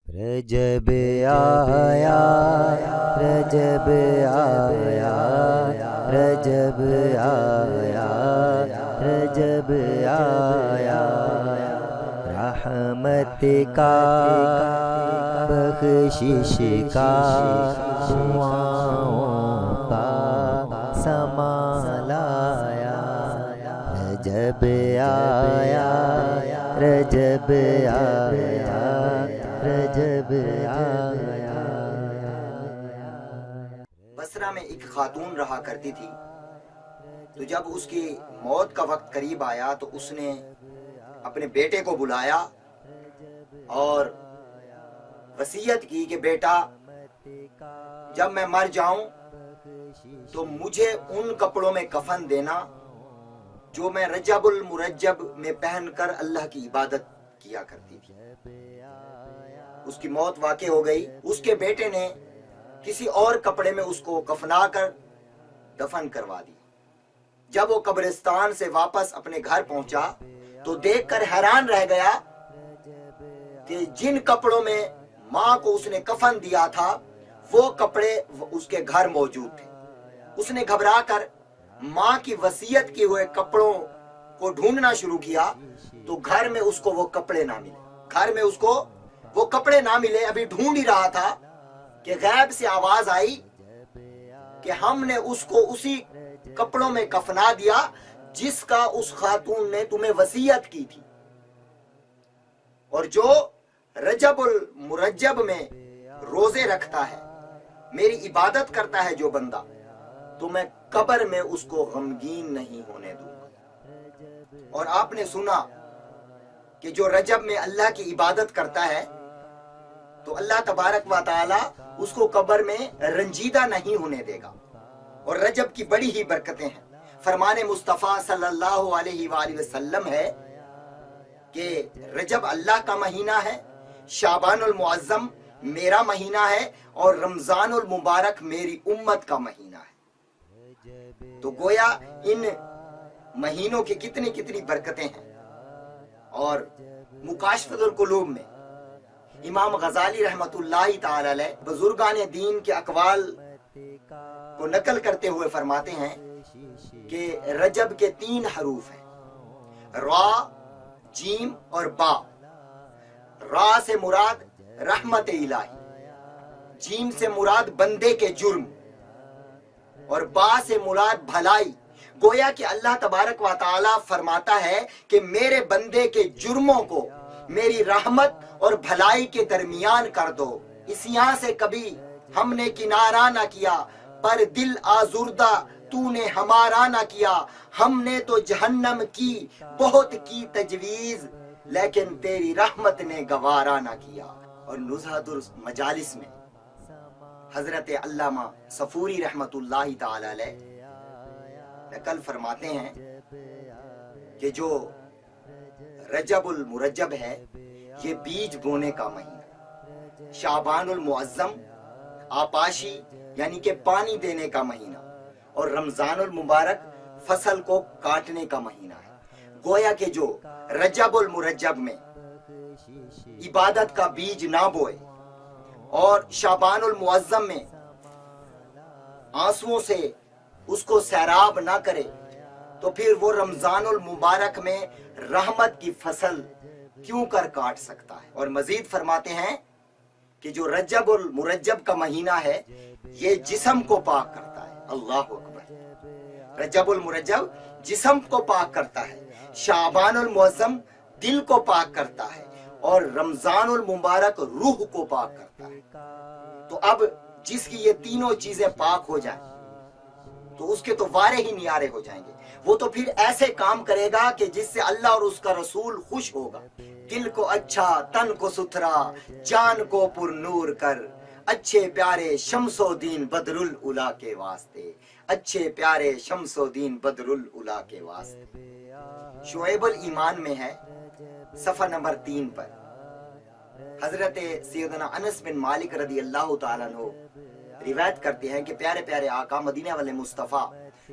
رجب آیا، رجب آیا، رجب آیا، رجب آیا، رحمت کا بخشش کا دعاؤں کا سما لایا۔ رجب آیا، رجب آیا، رجب آیا۔ بصرہ میں ایک خاتون رہا کرتی تھی، تو جب اس کی موت کا وقت قریب آیا تو اس نے اپنے بیٹے کو بلایا اور وصیت کی کہ بیٹا، جب میں مر جاؤں تو مجھے ان کپڑوں میں کفن دینا جو میں رجب المرجب میں پہن کر اللہ کی عبادت کیا کرتی تھی۔ اس کی موت واقع ہو گئی۔ اس کے بیٹے نے کسی اور کپڑے میں اس کو کفنا کر دفن کروا دی۔ جب وہ قبرستان سے واپس اپنے گھر پہنچا تو دیکھ کر حیران رہ گیا کہ جن کپڑوں میں ماں کو اس نے کفن دیا تھا وہ کپڑے اس کے گھر موجود تھے۔ اس نے گھبرا کر ماں کی وصیت کیے ہوئے کپڑوں کو ڈھونڈنا شروع کیا تو گھر میں اس کو وہ کپڑے نہ ملے۔ گھر میں اس کو وہ کپڑے نہ ملے، ابھی ڈھونڈ ہی رہا تھا کہ غیب سے آواز آئی کہ ہم نے اس کو اسی کپڑوں میں کفنا دیا جس کا اس خاتون نے تمہیں وصیت کی تھی۔ اور جو رجب المرجب میں روزے رکھتا ہے، میری عبادت کرتا ہے جو بندہ، تو میں قبر میں اس کو غمگین نہیں ہونے دوں گا۔ اور آپ نے سنا کہ جو رجب میں اللہ کی عبادت کرتا ہے تو اللہ تبارک و تعالی اس کو قبر میں رنجیدہ نہیں ہونے دے گا۔ اور رجب کی بڑی ہی برکتیں ہیں۔ فرمان مصطفیٰ صلی اللہ علیہ وآلہ وسلم ہے کہ رجب اللہ کا مہینہ ہے، شعبان المعظم میرا مہینہ ہے، اور رمضان المبارک میری امت کا مہینہ ہے۔ تو گویا ان مہینوں کی کتنی کتنی برکتیں ہیں۔ اور مکاشفۃ القلوب میں امام غزالی رحمت اللہ تعالی علیہ بزرگان دین کے اقوال کو نقل کرتے ہوئے فرماتے ہیں کہ رجب کے 3 حروف ہیں، را، جیم اور با۔ را سے مراد رحمت الہی، جیم سے مراد بندے کے جرم، اور با سے مراد بھلائی۔ گویا کہ اللہ تبارک و تعالی فرماتا ہے کہ میرے بندے کے جرموں کو میری رحمت اور بھلائی کے درمیان کر دو۔ اس یہاں سے کبھی ہم نے کنارہ نہ کیا، پر دل آزردہ تو نے ہمارا نہ کیا۔ ہم نے تو جہنم کی بہت کی تجویز، لیکن تیری رحمت نے گوارا نہ کیا۔ اور نزہۃ المجالس میں حضرت علامہ صفوری رحمت اللہ تعالی علیہ نقل فرماتے ہیں کہ جو رجب المرجب ہے یہ بیج بونے کا مہینہ، شعبان المعظم آپاشی یعنی کہ پانی دینے کا مہینہ، اور رمضان المبارک فصل کو کاٹنے کا مہینہ ہے۔ گویا کہ جو رجب المرجب میں عبادت کا بیج نہ بوئے اور شعبان المعظم میں آنسوؤں سے اس کو سیراب نہ کرے تو پھر وہ رمضان المبارک میں رحمت کی فصل کیوں کر کاٹ سکتا ہے۔ اور مزید فرماتے ہیں کہ جو رجب المرجب کا مہینہ ہے یہ جسم کو پاک کرتا ہے۔ اللہ اکبر۔ رجب المرجب جسم کو پاک کرتا ہے، شعبان المعظم دل کو پاک کرتا ہے، اور رمضان المبارک روح کو پاک کرتا ہے۔ تو اب جس کی یہ تینوں چیزیں پاک ہو جائیں تو اس کے تو وارے ہی نیارے ہو جائیں گے۔ وہ تو پھر ایسے کام کرے گا کہ جس سے اللہ اور اس کا رسول خوش ہوگا۔ دل کو اچھا، تن کو ستھرا، جان کو پر نور کر، اچھے پیارے شمس و دین بدر الاولیٰ کے واسطے، اچھے پیارے شمس و دین بدر الاولیٰ کے واسطے۔ شعیب الایمان میں ہے صفحہ نمبر 3 پر حضرت سیدنا انس بن مالک رضی اللہ تعالیٰ عنہ روایت کرتے ہیں کہ پیارے پیارے آقا مدینہ والے مصطفیٰ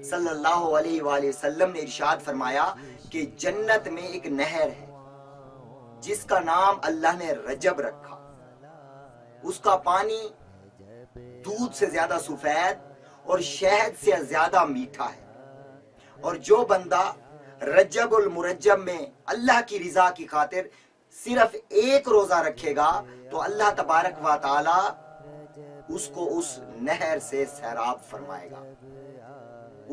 صلی اللہ علیہ وآلہ وسلم نے ارشاد فرمایا کہ جنت میں ایک نہر ہے جس کا نام اللہ نے رجب رکھا، اس کا پانی دودھ سے زیادہ سفید اور شہد سے زیادہ میٹھا ہے۔ اور جو بندہ رجب المرجب میں اللہ کی رضا کی خاطر صرف ایک روزہ رکھے گا تو اللہ تبارک و تعالی اس کو اس نہر سے سیراب فرمائے گا،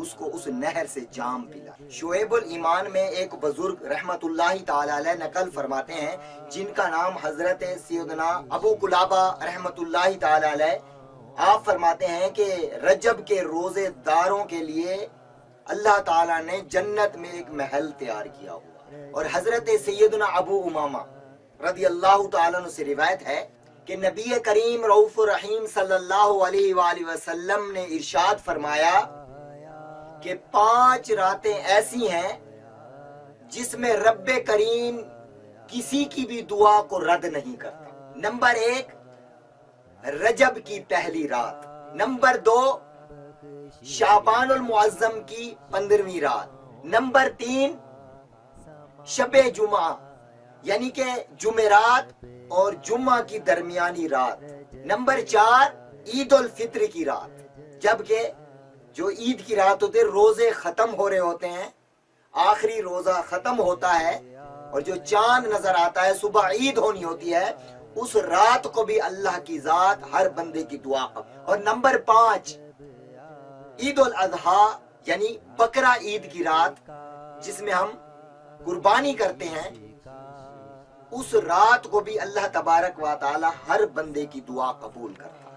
اس کو اس نہر سے جام پلا۔ شعیب الایمان میں ایک بزرگ رحمت اللہ تعالی علیہ نقل فرماتے ہیں، جن کا نام حضرت سیدنا ابو قلابہ رحمت اللہ تعالی علیہ، آپ فرماتے ہیں کہ رجب کے روزے داروں کے لیے اللہ تعالیٰ نے جنت میں ایک محل تیار کیا ہوا۔ اور حضرت سیدنا ابو امامہ رضی اللہ تعالیٰ عنہ سے روایت ہے کہ نبی کریم رؤوف الرحیم صلی اللہ علیہ وآلہ وسلم نے ارشاد فرمایا کہ 5 راتیں ایسی ہیں جس میں رب کریم کسی کی بھی دعا کو رد نہیں کرتا۔ نمبر 1 رجب کی پہلی رات، نمبر 2 شعبان المعظم کی 15ویں رات، نمبر 3 شب جمعہ یعنی کہ جمعرات اور جمعہ کی درمیانی رات، نمبر 4 عید الفطر کی رات، جبکہ جو عید کی رات ہوتے روزے ختم ہو رہے ہوتے ہیں، آخری روزہ ختم ہوتا ہے اور جو چاند نظر آتا ہے، صبح عید ہونی ہوتی ہے، اس رات کو بھی اللہ کی ذات ہر بندے کی دعا قبول۔ اور نمبر 5 عید الاضحیٰ یعنی بقرہ عید کی رات، جس میں ہم قربانی کرتے ہیں، اس رات کو بھی اللہ تبارک و تعالی ہر بندے کی دعا قبول کرتا ہے۔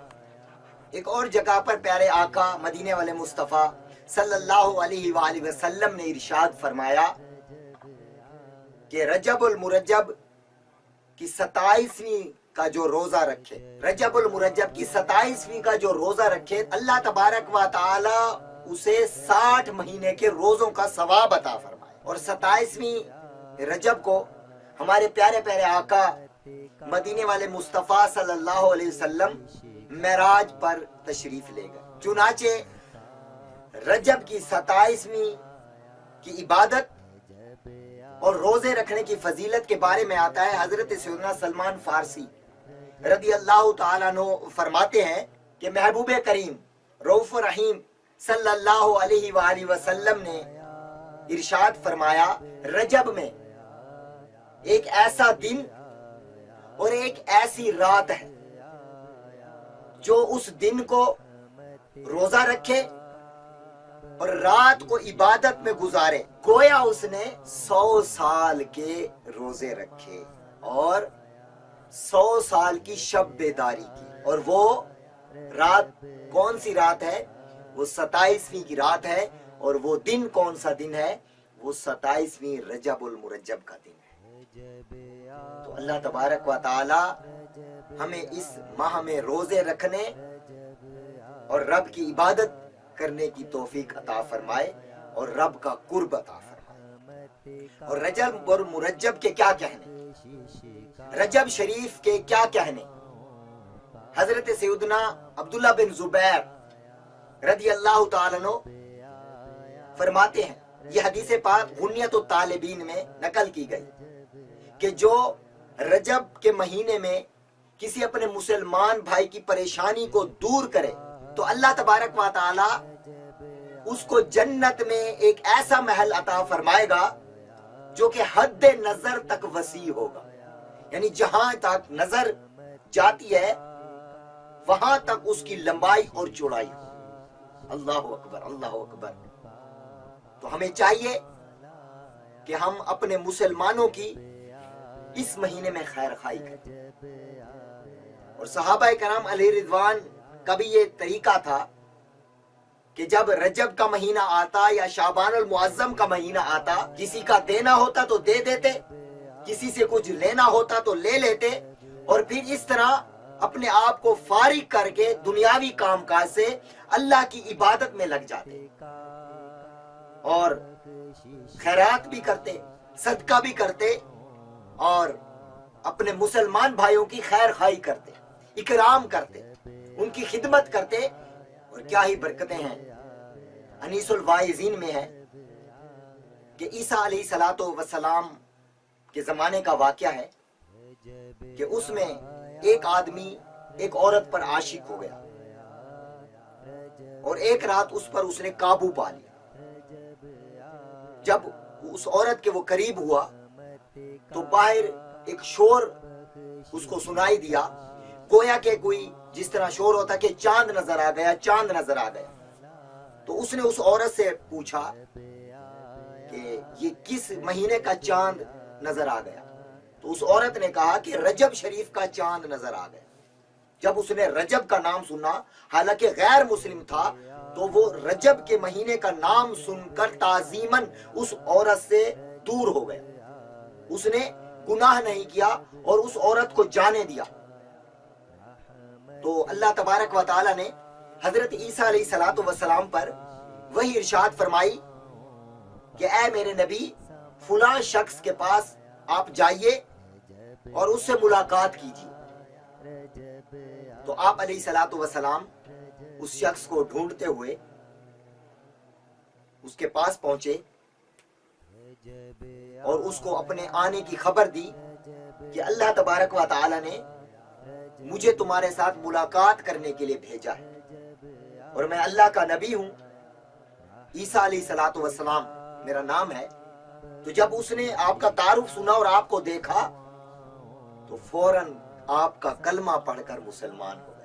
ایک اور جگہ پر پیارے آقا مدینے والے مصطفیٰ صلی اللہ علیہ وآلہ وسلم نے ارشاد فرمایا کہ رجب المرجب کی 27ویں کا جو روزہ رکھے، رجب المرجب کی 27ویں کا جو روزہ رکھے، اللہ تبارک و تعالی اسے 60 مہینے کے روزوں کا ثواب عطا فرمائے۔ اور 27ویں رجب کو ہمارے پیارے پیارے آقا مدینے والے مصطفیٰ صلی اللہ علیہ وسلم معراج پر تشریف لے گئے۔ چنانچہ رجب کی 27ویں کی عبادت اور روزے رکھنے کی فضیلت کے بارے میں آتا ہے، حضرت سیدنا سلمان فارسی رضی اللہ تعالیٰ عنہ فرماتے ہیں کہ محبوب کریم رؤوف الرحیم صلی اللہ علیہ وآلہ وسلم نے ارشاد فرمایا، رجب میں ایک ایسا دن اور ایک ایسی رات ہے جو اس دن کو روزہ رکھے اور رات کو عبادت میں گزارے، گویا اس نے 100 سال کے روزے رکھے اور 100 سال کی شب بیداری کی۔ اور وہ رات کون سی رات ہے؟ وہ 27ویں کی رات ہے۔ اور وہ دن کون سا دن ہے؟ وہ 27ویں رجب المرجب کا دن ہے۔ تو اللہ تبارک و تعالی ہمیں اس ماہ میں روزے رکھنے اور رب کی عبادت کرنے کی توفیق عطا فرمائے اور رب کا قرب عطا فرمائے۔ اور رجب اور مرجب کے کیا کہنے، رجب شریف کے کیا کہنے، حضرت سیدنا عبداللہ بن زبیر رضی اللہ تعالیٰ عنہ فرماتے ہیں، یہ حدیث پاک غنیت الطالبین میں نقل کی گئی کہ جو رجب کے مہینے میں کسی اپنے مسلمان بھائی کی پریشانی کو دور کرے تو اللہ تبارک و تعالی اس کو جنت میں ایک ایسا محل عطا فرمائے گا جو کہ حد نظر تک وسیع ہوگا، یعنی جہاں تک نظر جاتی ہے وہاں تک اس کی لمبائی اور چوڑائی۔ اللہ اکبر، اللہ اکبر۔ تو ہمیں چاہیے کہ ہم اپنے مسلمانوں کی اس مہینے میں خیر خواہی کریں۔ اور صحابہ کرام علیہ رضوان کا بھی یہ طریقہ تھا کہ جب رجب کا مہینہ آتا یا شعبان المعظم کا مہینہ آتا، کسی کا دینا ہوتا تو دے دیتے، کسی سے کچھ لینا ہوتا تو لے لیتے، اور پھر اس طرح اپنے آپ کو فارغ کر کے دنیاوی کام کاج سے اللہ کی عبادت میں لگ جاتے اور خیرات بھی کرتے، صدقہ بھی کرتے اور اپنے مسلمان بھائیوں کی خیر خواہی کرتے، اکرام کرتے، ان کی خدمت کرتے۔ اور کیا ہی برکتیں ہیں۔ انیس الواعظین میں ہے کہ عیسیٰ علیہ السلام کے زمانے کا واقعہ ہے کہ اس میں ایک آدمی ایک عورت پر عاشق ہو گیا اور ایک رات اس پر اس نے قابو پا لیا۔ جب اس عورت کے وہ قریب ہوا تو باہر ایک شور اس کو سنائی دیا، گویا کہ کوئی جس طرح شور ہوتا کہ چاند نظر آ گیا، چاند نظر آ گیا۔ تو اس نے اس عورت سے پوچھا کہ یہ کس مہینے کا چاند نظر آ گیا؟ تو اس عورت نے کہا کہ رجب شریف کا چاند نظر آ گیا۔ جب اس نے رجب کا نام سنا، حالانکہ غیر مسلم تھا، تو وہ رجب کے مہینے کا نام سن کر تعظیماً اس عورت سے دور ہو گیا۔ اس نے گناہ نہیں کیا اور اس عورت کو جانے دیا۔ تو اللہ تبارک و تعالی نے حضرت عیسیٰ علیہ السلام پر وہی ارشاد فرمائی کہ اے میرے نبی، فلاں شخص کے پاس آپ جائیے اور اس سے ملاقات کیجیے۔ تو آپ علیہ السلام اس شخص کو ڈھونڈتے ہوئے اس کے پاس پہنچے اور اس کو اپنے آنے کی خبر دی کہ اللہ تبارک و تعالی نے مجھے تمہارے ساتھ ملاقات کرنے کے لیے بھیجا ہے اور میں اللہ کا نبی ہوں، عیسیٰ علیہ السلام میرا نام ہے۔ تو جب اس نے آپ کا تعارف سنا اور آپ کو دیکھا تو فوراً آپ کا کلمہ پڑھ کر مسلمان ہو گئے۔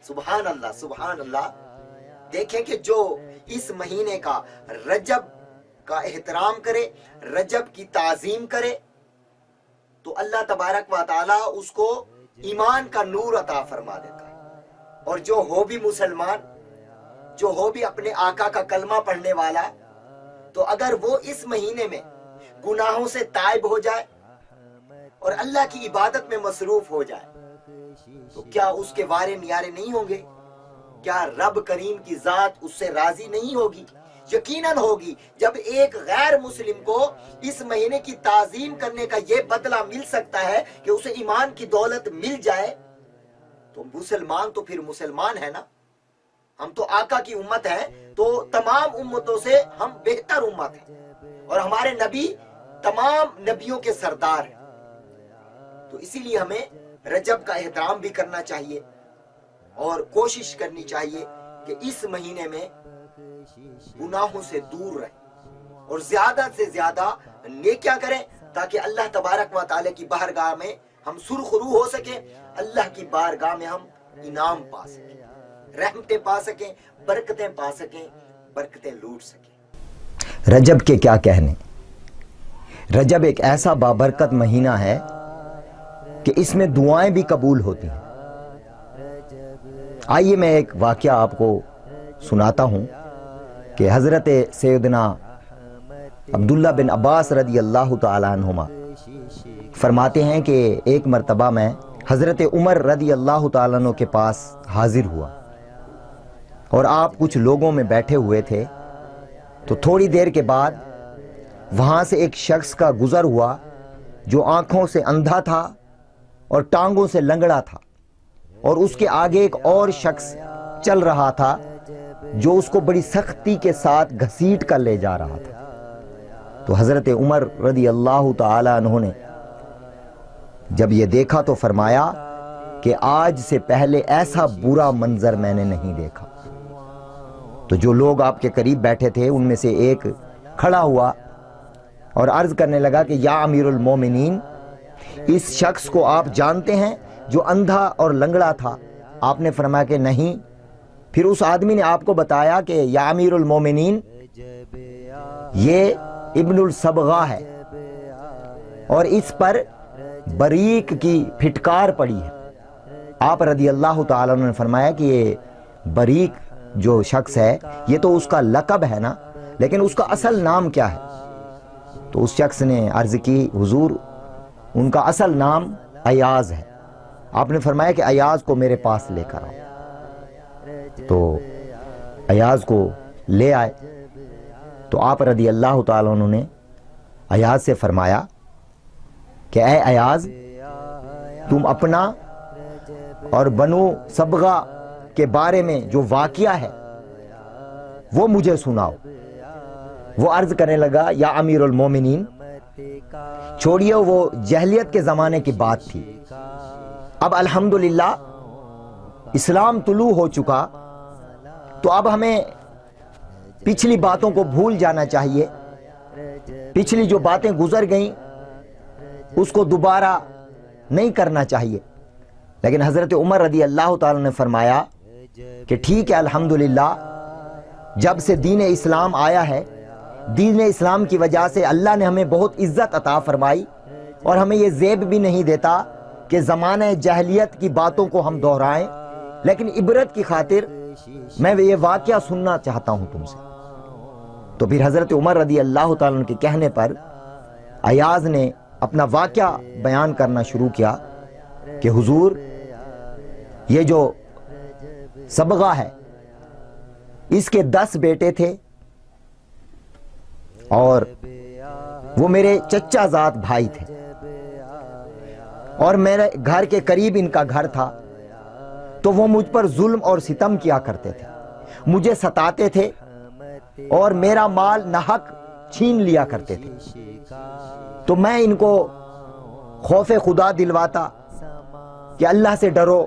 سبحان اللہ، سبحان اللہ۔ دیکھیں کہ جو اس مہینے کا رجب کا احترام کرے، رجب کی تعظیم کرے، تو اللہ تبارک و تعالی اس کو ایمان کا نور عطا فرما دیتا ہے۔ اور جو ہو بھی مسلمان، جو ہو بھی اپنے آقا کا کلمہ پڑھنے والا، تو اگر وہ اس مہینے میں گناہوں سے تائب ہو جائے اور اللہ کی عبادت میں مصروف ہو جائے تو کیا اس کے وارے نیارے نہیں ہوں گے؟ کیا رب کریم کی ذات اس سے راضی نہیں ہوگی؟ یقیناً ہوگی۔ جب ایک غیر مسلم کو اس مہینے کی تعظیم کرنے کا یہ بدلہ مل سکتا ہے کہ اسے ایمان کی دولت مل جائے، تو مسلمان تو پھر مسلمان ہے نا۔ ہم تو آقا کی امت ہیں، تو تمام امتوں سے ہم بہتر امت ہیں اور ہمارے نبی تمام نبیوں کے سردار ہیں۔ تو اسی لیے ہمیں رجب کا احترام بھی کرنا چاہیے اور کوشش کرنی چاہیے کہ اس مہینے میں گناہوں سے دور رہیں اور زیادہ سے زیادہ نیکیاں کریں تاکہ اللہ تبارک و تعالی کی بارگاہ میں ہم سرخرو ہو سکیں، اللہ کی بارگاہ میں ہم انعام پا سکیں، رحمتیں پا سکیں، برکتیں پا سکیں، برکتیں لوٹ سکیں۔ رجب کے کیا کہنے؟ رجب ایک ایسا بابرکت مہینہ ہے کہ اس میں دعائیں بھی قبول ہوتی ہیں۔ آئیے میں ایک واقعہ آپ کو سناتا ہوں کہ حضرت سیدنا عبداللہ بن عباس رضی اللہ تعالیٰ عنہما فرماتے ہیں کہ ایک مرتبہ میں حضرت عمر رضی اللہ تعالیٰ عنہ کے پاس حاضر ہوا اور آپ کچھ لوگوں میں بیٹھے ہوئے تھے۔ تو تھوڑی دیر کے بعد وہاں سے ایک شخص کا گزر ہوا جو آنکھوں سے اندھا تھا اور ٹانگوں سے لنگڑا تھا، اور اس کے آگے ایک اور شخص چل رہا تھا جو اس کو بڑی سختی کے ساتھ گھسیٹ کر لے جا رہا تھا۔ تو حضرت عمر رضی اللہ تعالی عنہ نے جب یہ دیکھا تو فرمایا کہ آج سے پہلے ایسا برا منظر میں نے نہیں دیکھا۔ تو جو لوگ آپ کے قریب بیٹھے تھے ان میں سے ایک کھڑا ہوا اور عرض کرنے لگا کہ یا امیر المومنین، اس شخص کو آپ جانتے ہیں جو اندھا اور لنگڑا تھا؟ آپ نے فرمایا کہ نہیں۔ پھر اس آدمی نے آپ کو بتایا کہ یا امیر المومنین، یہ ابن الصبغہ ہے اور اس پر بریق کی پھٹکار پڑی ہے۔ آپ رضی اللہ تعالیٰ عنہ نے فرمایا کہ یہ بریق جو شخص ہے یہ تو اس کا لقب ہے نا، لیکن اس کا اصل نام کیا ہے؟ تو اس شخص نے عرض کی حضور ان کا اصل نام ایاز ہے۔ آپ نے فرمایا کہ ایاز کو میرے پاس لے کر آؤ۔ تو ایاز کو لے آئے تو آپ رضی اللہ تعالیٰ عنہ نے ایاز سے فرمایا کہ اے ایاز، تم اپنا اور بنو صبغہ کے بارے میں جو واقعہ ہے وہ مجھے سناؤ۔ وہ عرض کرنے لگا یا امیر المومنین، چھوڑیے وہ جہلیت کے زمانے کی بات تھی، اب الحمدللہ اسلام طلوع ہو چکا تو اب ہمیں پچھلی باتوں کو بھول جانا چاہیے. پچھلی جو باتیں گزر گئیں اس کو دوبارہ نہیں کرنا چاہیے. لیکن حضرت عمر رضی اللہ تعالیٰ نے فرمایا کہ ٹھیک ہے الحمدللہ، جب سے دین اسلام آیا ہے، دین اسلام کی وجہ سے اللہ نے ہمیں بہت عزت عطا فرمائی، اور ہمیں یہ زیب بھی نہیں دیتا کہ زمانہ جاہلیت کی باتوں کو ہم دہرائیں. لیکن عبرت کی خاطر میں یہ واقعہ سننا چاہتا ہوں تم سے. تو پھر حضرت عمر رضی اللہ تعالیٰ کے کہنے پر ایاز نے اپنا واقعہ بیان کرنا شروع کیا کہ حضور، یہ جو صبغہ ہے اس کے 10 بیٹے تھے، اور وہ میرے چچا زاد بھائی تھے، اور میرے گھر کے قریب ان کا گھر تھا. تو وہ مجھ پر ظلم اور ستم کیا کرتے تھے، مجھے ستاتے تھے اور میرا مال ناحق چھین لیا کرتے تھے. تو میں ان کو خوف خدا دلواتا کہ اللہ سے ڈرو،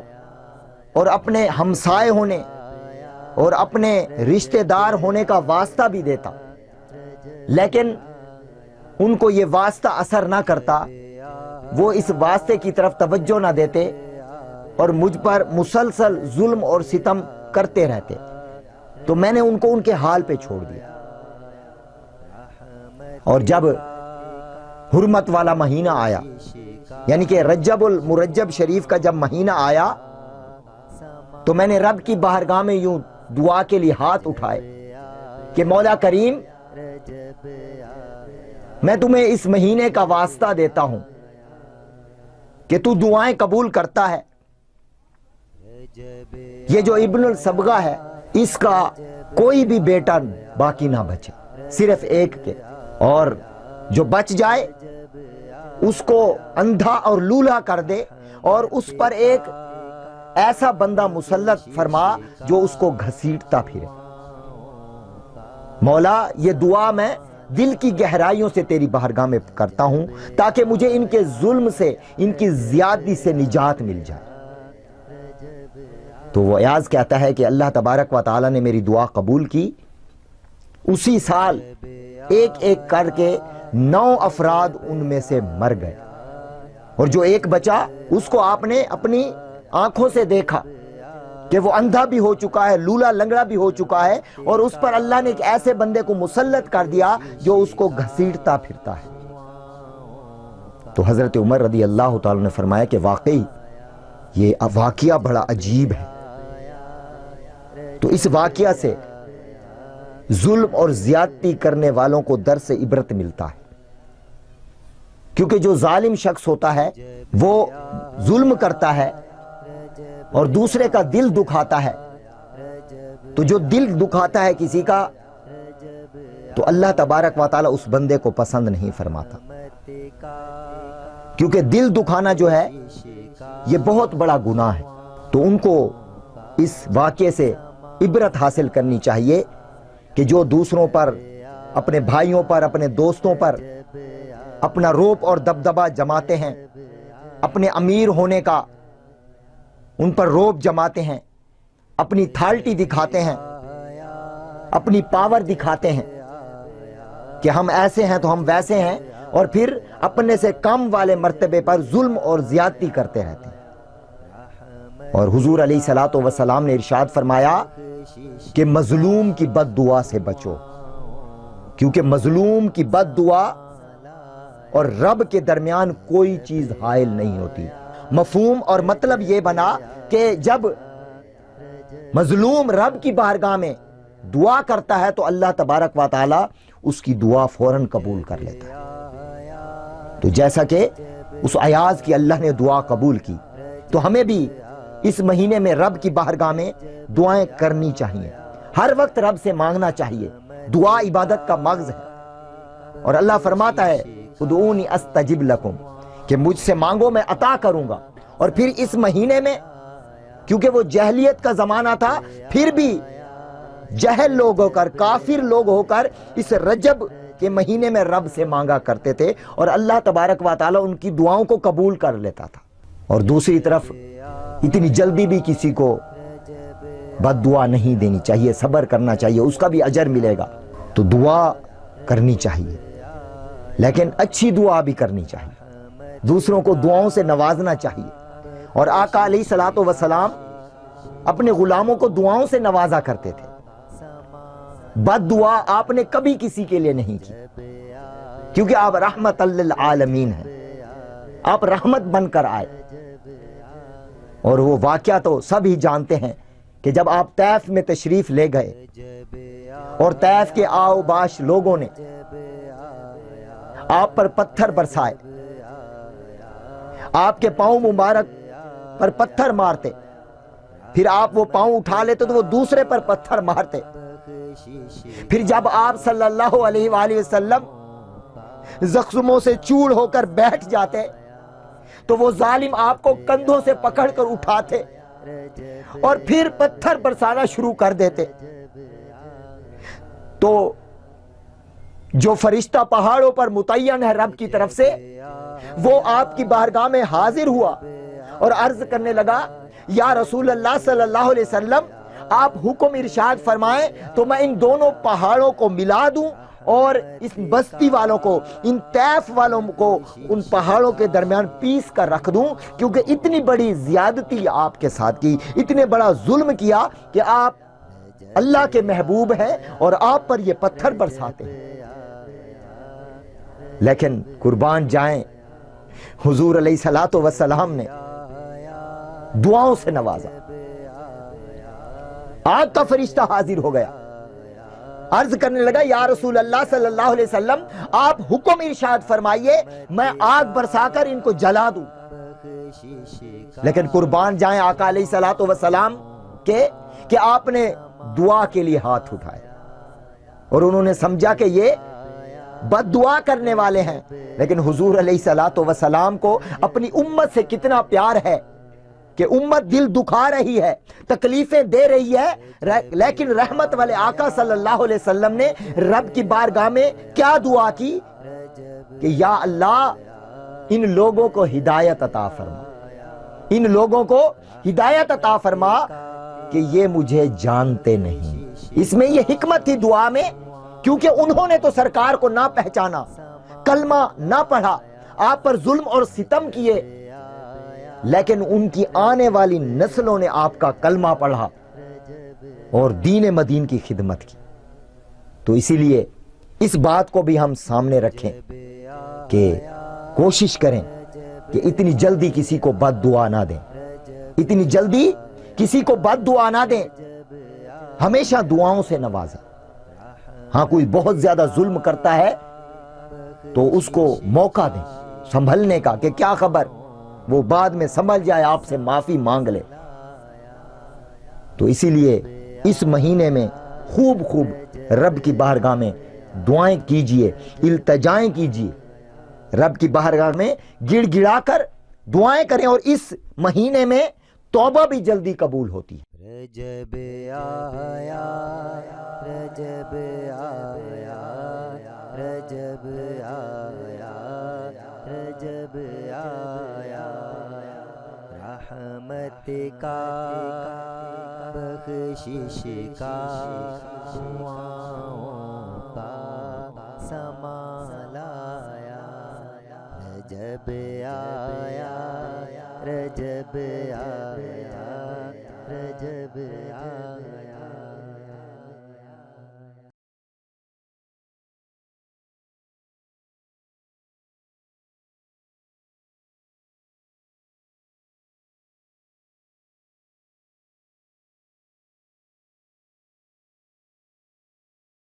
اور اپنے ہمسائے ہونے اور اپنے رشتہ دار ہونے کا واسطہ بھی دیتا. لیکن ان کو یہ واسطہ اثر نہ کرتا، وہ اس واسطے کی طرف توجہ نہ دیتے اور مجھ پر مسلسل ظلم اور ستم کرتے رہتے. تو میں نے ان کو ان کے حال پہ چھوڑ دیا. اور جب حرمت والا مہینہ آیا، یعنی کہ رجب المرجب شریف کا جب مہینہ آیا، تو میں نے رب کی بارگاہ میں یوں دعا کے لیے ہاتھ اٹھائے کہ مولا کریم، میں تمہیں اس مہینے کا واسطہ دیتا ہوں کہ تو دعائیں قبول کرتا ہے. یہ جو ابن الصبغہ ہے، اس کا کوئی بھی بیٹا باقی نہ بچے، صرف ایک کے، اور جو بچ جائے اس کو اندھا اور لولا کر دے، اور اس پر ایک ایسا بندہ مسلط فرما جو اس کو گھسیٹتا پھرے. مولا، یہ دعا میں دل کی گہرائیوں سے تیری بارگاہ میں کرتا ہوں تاکہ مجھے ان کے ظلم سے، ان کی زیادتی سے نجات مل جائے. تو وہ ایاز کہتا ہے کہ اللہ تبارک و تعالیٰ نے میری دعا قبول کی. اسی سال ایک ایک کر کے 9 افراد ان میں سے مر گئے، اور جو ایک بچا اس کو آپ نے اپنی آنکھوں سے دیکھا کہ وہ اندھا بھی ہو چکا ہے، لولا لنگڑا بھی ہو چکا ہے، اور اس پر اللہ نے ایک ایسے بندے کو مسلط کر دیا جو اس کو گھسیٹتا پھرتا ہے. تو حضرت عمر رضی اللہ تعالیٰ نے فرمایا کہ واقعی یہ واقعہ بڑا عجیب ہے. تو اس واقعہ سے ظلم اور زیادتی کرنے والوں کو درس عبرت ملتا ہے، کیونکہ جو ظالم شخص ہوتا ہے وہ ظلم کرتا ہے اور دوسرے کا دل دکھاتا ہے. تو جو دل دکھاتا ہے کسی کا، تو اللہ تبارک و تعالیٰ اس بندے کو پسند نہیں فرماتا، کیونکہ دل دکھانا جو ہے یہ بہت بڑا گناہ ہے. تو ان کو اس واقعے سے عبرت حاصل کرنی چاہیے کہ جو دوسروں پر، اپنے بھائیوں پر، اپنے دوستوں پر اپنا روپ اور دبدبہ جماتے ہیں، اپنے امیر ہونے کا ان پر روپ جماتے ہیں، اپنی تھالٹی دکھاتے ہیں، اپنی پاور دکھاتے ہیں کہ ہم ایسے ہیں تو ہم ویسے ہیں، اور پھر اپنے سے کم والے مرتبے پر ظلم اور زیادتی کرتے رہتے ہیں. اور حضور علیہ الصلوۃ والسلام نے ارشاد فرمایا کہ مظلوم کی بد دعا سے بچو، کیونکہ مظلوم کی بد دعا اور رب کے درمیان کوئی چیز حائل نہیں ہوتی. مفہوم اور مطلب یہ بنا کہ جب مظلوم رب کی بارگاہ میں دعا کرتا ہے تو اللہ تبارک و تعالی اس کی دعا فوراً قبول کر لیتا ہے. تو جیسا کہ اس ایاز کی اللہ نے دعا قبول کی، تو ہمیں بھی اس مہینے میں رب کی بارگاہ میں دعائیں کرنی چاہیے، ہر وقت رب سے مانگنا چاہیے. دعا عبادت کا مغز ہے، اور اللہ فرماتا ہے ادعونی استجب لکم، کہ مجھ سے مانگو میں عطا کروں گا. اور پھر اس مہینے میں، کیونکہ وہ جہلیت کا زمانہ تھا، پھر بھی جہل لوگ ہو کر، کافر لوگ ہو کر اس رجب کے مہینے میں رب سے مانگا کرتے تھے، اور اللہ تبارک و تعالیٰ ان کی دعاؤں کو قبول کر لیتا تھا. اور دوسری طرف اتنی جلدی بھی کسی کو بد دعا نہیں دینی چاہیے، صبر کرنا چاہیے، اس کا بھی اجر ملے گا۔ تو دعا کرنی چاہیے، لیکن اچھی دعا بھی کرنی چاہیے، دوسروں کو دعاؤں سے نوازنا چاہیے۔ اور آقا علیہ الصلوۃ والسلام اپنے غلاموں کو دعاؤں سے نوازا کرتے تھے۔ بد دعا آپ نے کبھی کسی کے لیے نہیں کی، کیونکہ آپ رحمت للعالمین ہیں، آپ رحمت بن کر آئے۔ اور وہ واقعہ تو سب ہی جانتے ہیں کہ جب آپ طیف میں تشریف لے گئے اور طیف کے آؤ باش لوگوں نے آپ پر پتھر برسائے، آپ کے پاؤں مبارک پر پتھر مارتے، پھر آپ وہ پاؤں اٹھا لیتے تو وہ دوسرے پر پتھر مارتے، پھر جب آپ صلی اللہ علیہ وآلہ وسلم زخموں سے چور ہو کر بیٹھ جاتے تو وہ ظالم آپ کو کندھوں سے پکڑ کر اٹھاتے اور پھر پتھر برسانا شروع کر دیتے۔ تو جو فرشتہ پہاڑوں پر متعین ہے رب کی طرف سے، وہ آپ کی بارگاہ میں حاضر ہوا اور عرض کرنے لگا، یا رسول اللہ صلی اللہ علیہ وسلم، آپ حکم ارشاد فرمائیں تو میں ان دونوں پہاڑوں کو ملا دوں اور اس بستی والوں کو، ان طیف والوں کو ان پہاڑوں کے درمیان پیس کر رکھ دوں، کیونکہ اتنی بڑی زیادتی آپ کے ساتھ کی، اتنے بڑا ظلم کیا کہ آپ اللہ کے محبوب ہیں اور آپ پر یہ پتھر برساتے ہیں۔ لیکن قربان جائیں، حضور علیہ الصلوۃ والسلام نے دعاؤں سے نوازا۔ آگ کا فرشتہ حاضر ہو گیا، عرض کرنے لگا، یا رسول اللہ صلی اللہ علیہ وسلم، آپ حکم ارشاد فرمائیے، میں آگ برسا کر ان کو جلا دوں۔ لیکن قربان جائیں آقا علیہ الصلوۃ والسلام کہ آپ نے دعا کے لیے ہاتھ اٹھائے اور انہوں نے سمجھا کہ یہ بد دعا کرنے والے ہیں، لیکن حضور علیہ الصلوۃ والسلام کو اپنی امت سے کتنا پیار ہے کہ امت دل دکھا رہی ہے، تکلیفیں دے رہی ہے، لیکن رحمت والے آقا صلی اللہ علیہ وسلم نے رب کی بارگاہ میں کیا دعا کی کہ یا اللہ ان لوگوں کو ہدایت عطا فرما، ان لوگوں کو ہدایت عطا فرما کہ یہ مجھے جانتے نہیں۔ اس میں یہ حکمت تھی دعا میں، کیونکہ انہوں نے تو سرکار کو نہ پہچانا، کلمہ نہ پڑھا، آپ پر ظلم اور ستم کیے، لیکن ان کی آنے والی نسلوں نے آپ کا کلمہ پڑھا اور دین مدین کی خدمت کی۔ تو اسی لیے اس بات کو بھی ہم سامنے رکھیں کہ کوشش کریں کہ اتنی جلدی کسی کو بد دعا نہ دیں، اتنی جلدی کسی کو بد دعا نہ دیں، ہمیشہ دعاؤں سے نوازیں۔ ہاں کوئی بہت زیادہ ظلم کرتا ہے تو اس کو موقع دیں سنبھلنے کا، کہ کیا خبر وہ بعد میں سنبھل جائے، آپ سے معافی مانگ لے۔ تو اسی لیے اس مہینے میں خوب رب کی بارگاہ میں دعائیں کیجئے، التجائیں کیجئے، رب کی بارگاہ میں گڑ گڑا کر دعائیں کریں، اور اس مہینے میں توبہ بھی جلدی قبول ہوتی ہے۔ رجب آیا، رجب آیا، رجب آیا، رجب آیا، رحمت کا، بخشش کا، دعاؤں کا سما لایا۔ رجب آیا، رجب آیا، رجب آیا۔